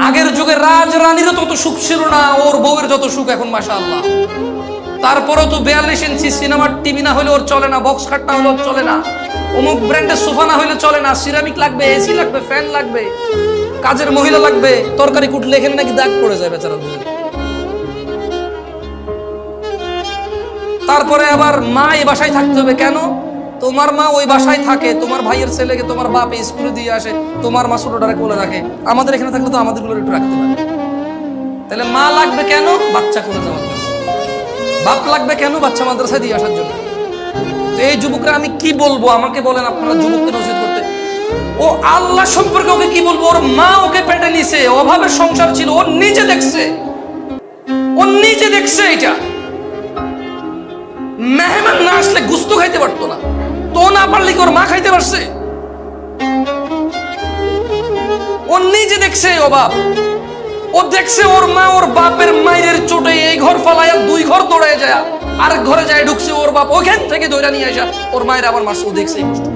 আগের যুগে রাজ রানীরও তত সুখ ছিল না, ওর বউয়ের যত সুখ এখন মাশাআল্লাহ। তারপরেও তো 42 ইঞ্চি সিনেমার টিভি না হলে ওর চলে না, বক্স খাট না হলে ওর চলে না, অমুক ব্র্যান্ডের সোফা না হলে চলে না, সিরামিক লাগবে, এসি লাগবে, ফ্যান লাগবে, কাজের মহিলা লাগবে, তরকারি কুটলে এখানে নাকি দাগ পড়ে যায় বেচারা। তারপরে আবার মা এই বাসায় থাকতে হবে কেন? তোমার মা ওই বাসায় থাকে, তোমার ভাইয়ের ছেলেকে তোমার বাপ স্কুলে দিয়ে আসে, তোমার মা ছোটটারে কোলে রাখে। আমাদের এখানে থাকলে তো আমাদের গুলো একটু রাখতে পারে। তাহলে মা লাগবে কেন? বাচ্চা কোলে যাওয়ার জন্য। বাপ লাগবে কেন? বাচ্চা মাদ্রাসায় দিয়ে আসার জন্য। তো এই যুবকরা আমি কি বলবো? আমাকে বলেন আপনারা যুবককে নসিহত করতে। ও আল্লাহ সম্পর্কে ওকে কি বলবো? ওর মা ওকে পেটে নিছে, অভাবের সংসার ছিল, ও নিজে দেখছে, ও নিজে দেখছে। এটা মেহমান না আসলে গুস্ত খাইতে পারতো না, তো না পারলে কি ওর মা খাইতে পারছে? ও নিজে দেখছে অভাব, ও দেখছে ওর মা ওর বাপের মায়ের চোটে এই ঘর ফালাইয়া 2 ঘর দৌড়ায় যায়, আরেক ঘরে যায় ঢুকছে, ওর বাপ ওখান থেকে দৌড়া নিয়ে আসা ওর মায়ের আবার মারছে। ও দেখছে এই কষ্ট।